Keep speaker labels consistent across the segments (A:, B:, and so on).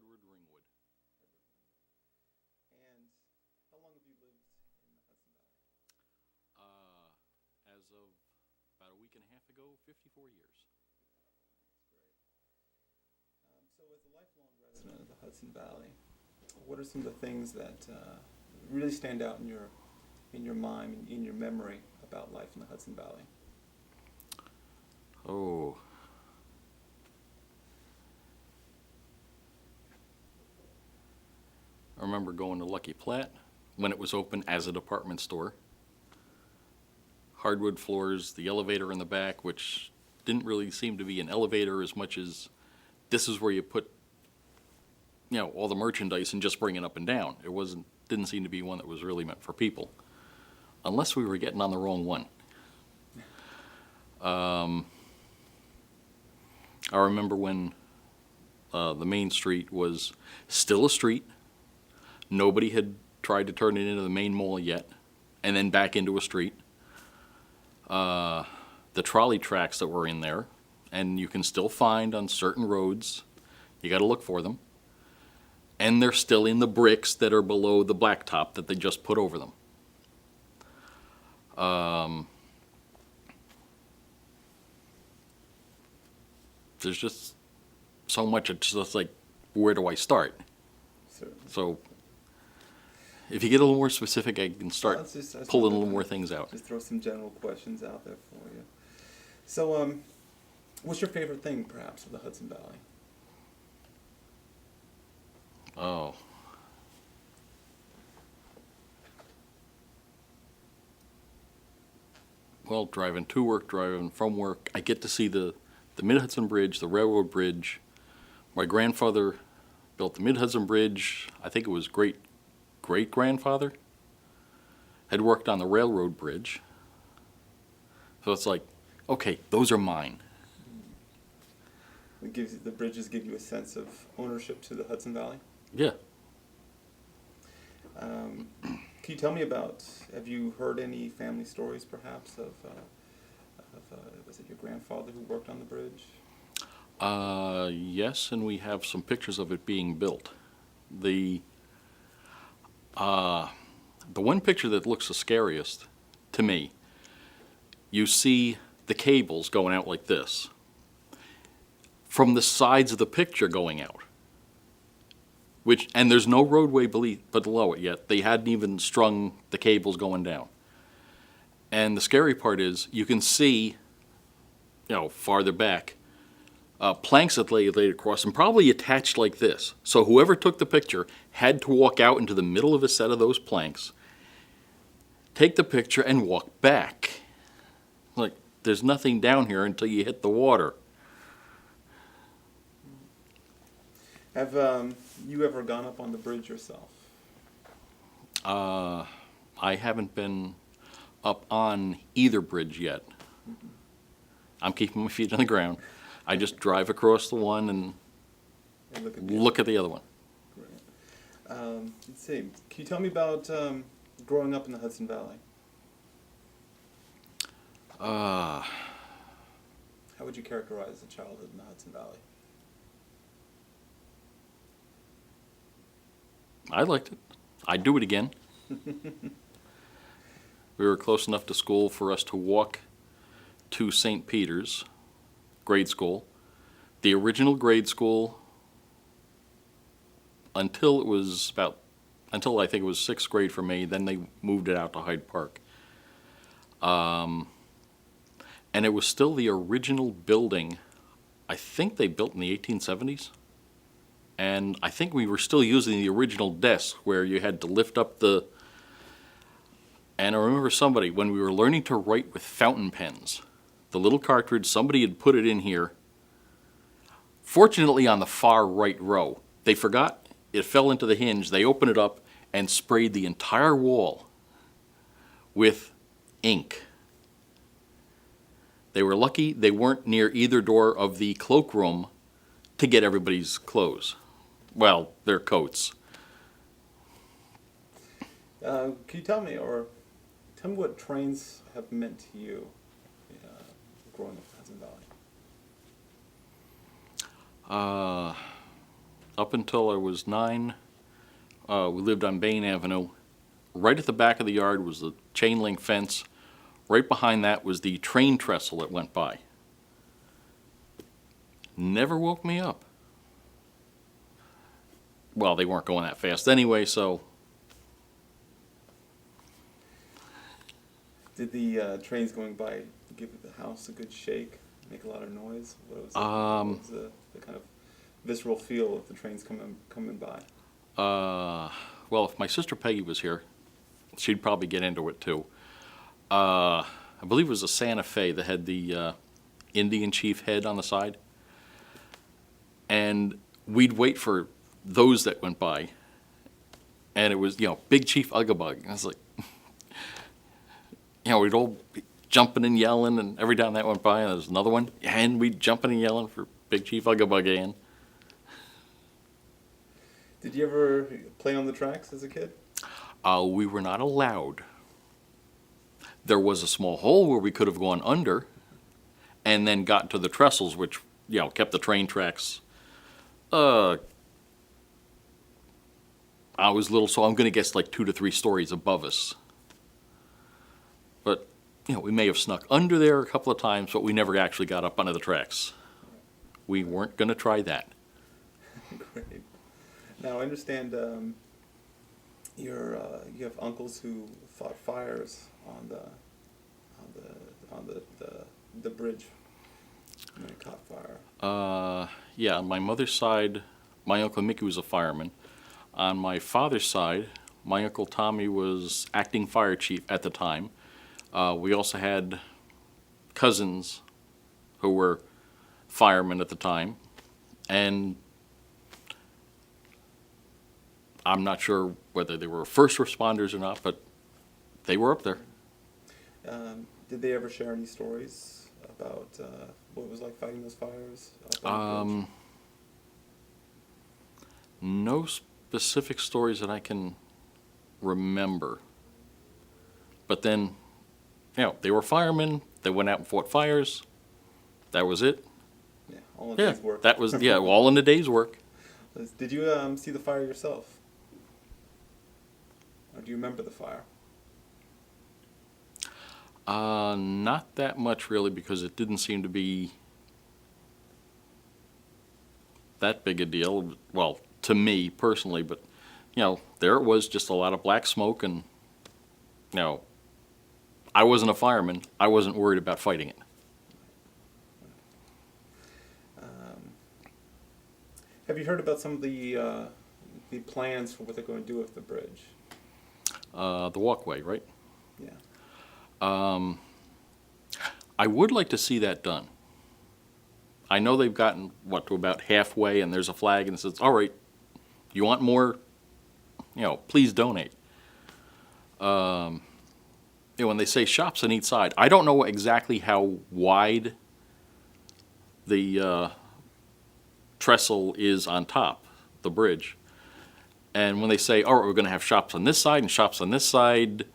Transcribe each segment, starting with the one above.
A: Edward Ringwood.
B: And how long have you lived in the Hudson Valley?
A: As of about a week and a half ago, 54 years.
B: That's great. So as a lifelong resident of the Hudson Valley, what are some of the things that really stand out in your mind, in your memory about life in the Hudson Valley?
A: Oh. I remember going to Lucky Platte when it was open as a department store. Hardwood floors, the elevator in the back, which didn't really seem to be an elevator as much as this is where you put, all the merchandise and just bring it up and down. Didn't seem to be one that was really meant for people, unless we were getting on the wrong one. I remember when the main street was still a street. Nobody had tried to turn it into the main mall yet, and then back into a street. The trolley tracks that were in there, and you can still find on certain roads, you got to look for them. And they're still in the bricks that are below the blacktop that they just put over them. There's just so much, it's just like, where do I start?
B: Certainly.
A: So, if you get a little more specific, I can start pulling a little more things out.
B: Just throw some general questions out there for you. So, what's your favorite thing, perhaps, of the Hudson Valley?
A: Oh. Well, driving to work, driving from work, I get to see the Mid-Hudson Bridge, the railroad bridge. My grandfather built the Mid-Hudson Bridge. I think it was great-grandfather had worked on the railroad bridge. So it's like, okay, those are mine.
B: The bridges give you a sense of ownership to the Hudson Valley?
A: Yeah.
B: Can you tell me have you heard any family stories, perhaps, of was it your grandfather who worked on the bridge?
A: Yes, and we have some pictures of it being built. The one picture that looks the scariest to me, you see the cables going out like this from the sides of the picture going out. And there's no roadway below it yet. They hadn't even strung the cables going down. And the scary part is you can see, farther back, planks that laid across and probably attached like this. So whoever took the picture had to walk out into the middle of a set of those planks, take the picture, and walk back. Like, there's nothing down here until you hit the water.
B: Have you ever gone up on the bridge yourself?
A: I haven't been up on either bridge yet.
B: Mm-hmm.
A: I'm keeping my feet on the ground. I just drive across the one and look at the other one.
B: Great. Let's see. Can you tell me about growing up in the Hudson Valley? How would you characterize a childhood in the Hudson Valley?
A: I liked it. I'd do it again. We were close enough to school for us to walk to St. Peter's grade school, the original grade school, until I think it was sixth grade for me. Then they moved it out to Hyde Park. And it was still the original building. I think they built in the 1870s. And I think we were still using the original desk where you had to lift up and I remember when we were learning to write with fountain pens, the little cartridge, somebody had put it in here. Fortunately, on the far right row, they forgot, it fell into the hinge, they opened it up and sprayed the entire wall with ink. They were lucky they weren't near either door of the cloakroom to get everybody's clothes. Well, their coats.
B: Can you tell me what trains have meant to you growing up in Hudson Valley?
A: up until I was 9. We lived on Bain Avenue. Right at the back of the yard was the chain link fence. Right behind that was the train trestle that went by. Never woke me up. Well, they weren't going that fast anyway, so.
B: Did the trains going by give the house a good shake, make a lot of noise? What was, what was the kind of visceral feel of the trains coming by?
A: Well, if my sister Peggy was here, she'd probably get into it too. I believe it was a Santa Fe that had the Indian chief head on the side. And we'd wait for those that went by. And it was, Big Chief Uggabug. And I was like, we'd all be jumping and yelling, and every time that went by, and there was another one, and we'd jumping and yelling for Big Chief Uggabug again.
B: Did you ever play on the tracks as a kid?
A: We were not allowed. There was a small hole where we could have gone under and then got to the trestles, which, kept the train tracks. I was little, so I'm going to guess like 2 to 3 stories above us. But, we may have snuck under there a couple of times, but we never actually got up onto the tracks. We weren't going to try that.
B: Great. Now, I understand you have uncles who fought fires on the bridge when it caught fire.
A: Yeah, on my mother's side, my Uncle Mickey was a fireman. On my father's side, my Uncle Tommy was acting fire chief at the time. We also had cousins who were firemen at the time. And I'm not sure whether they were first responders or not, but they were up there.
B: Did they ever share any stories about what it was like fighting those fires?
A: No specific stories that I can remember. But then, they were firemen. They went out and fought fires. That was it.
B: Yeah, all in a day's work.
A: That was, all in a day's work.
B: Did you see the fire yourself? Or do you remember the fire?
A: Not that much really, because it didn't seem to be that big a deal. Well, to me personally, but there it was, just a lot of black smoke, and I wasn't a fireman. I wasn't worried about fighting it.
B: Have you heard about some of the plans for what they're going to do with the bridge?
A: The Walkway, right?
B: Yeah.
A: I would like to see that done. I know they've gotten, to about halfway, and there's a flag, and it says, all right, you want more, please donate. When they say shops on each side, I don't know exactly how wide the trestle is on top, the bridge. And when they say, all right, we're going to have shops on this side and shops on this side,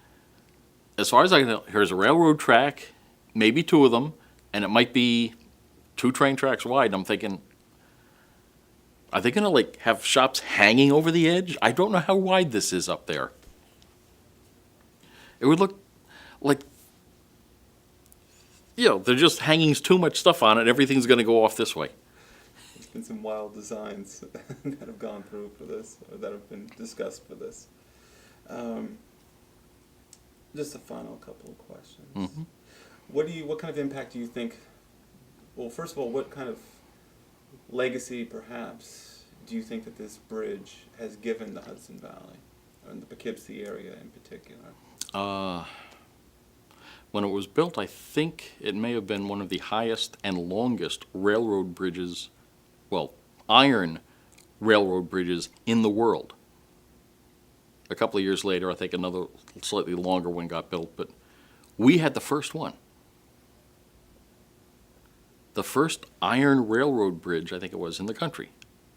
A: as far as I can tell, here's a railroad track, maybe 2 of them, and it might be 2 train tracks wide. I'm thinking, are they going to have shops hanging over the edge? I don't know how wide this is up there. It would look like, they're just hanging too much stuff on it. Everything's going to go off this way.
B: There's been some wild designs that have gone through for this, or that have been discussed for this. Just a final couple of questions.
A: Mm-hmm.
B: What kind of impact do you think? Well, first of all, what kind of legacy, perhaps, do you think that this bridge has given the Hudson Valley and the Poughkeepsie area in particular?
A: When it was built, I think it may have been one of the highest and longest railroad bridges, iron railroad bridges in the world. A couple of years later, I think another slightly longer one got built, but we had the first one. The first iron railroad bridge, I think it was, in the country,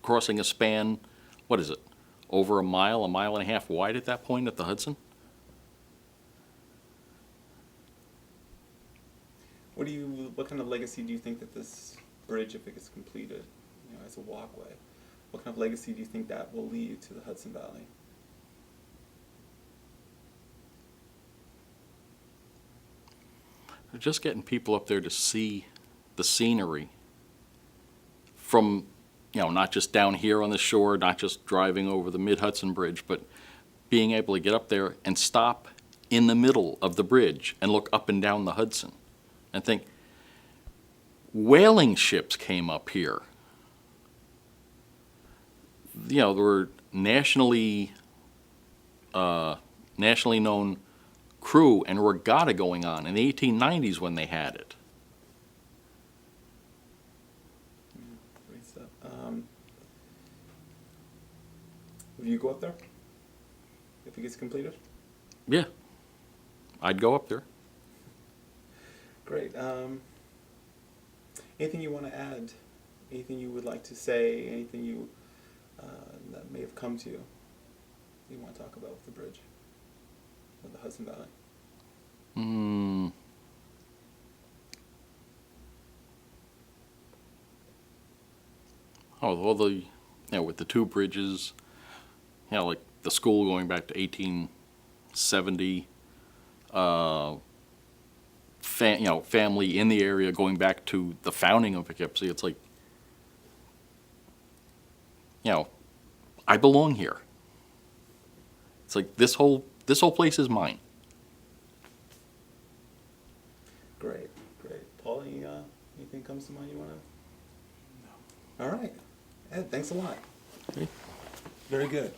A: crossing a span, over a mile and a half wide at that point at the Hudson?
B: What kind of legacy do you think that this bridge, if it gets completed, as a walkway, what kind of legacy do you think that will leave to the Hudson Valley?
A: Just getting people up there to see the scenery from, not just down here on the shore, not just driving over the Mid-Hudson Bridge, but being able to get up there and stop in the middle of the bridge and look up and down the Hudson and think, whaling ships came up here. There were nationally known crew and regatta going on in the 1890s when they had it.
B: Great stuff. Will you go up there if it gets completed?
A: Yeah, I'd go up there.
B: Great. Anything you want to add? Anything you would like to say? Anything you that may have come to you want to talk about with the bridge of the Hudson Valley?
A: Oh, all the, with the two bridges, like the school going back to 1870, family in the area going back to the founding of Poughkeepsie. It's like, I belong here. It's like this whole place is mine.
B: Great. Paul, anything comes to mind you want to? No. All right. Ed, thanks a lot.
A: Okay.
B: Very good.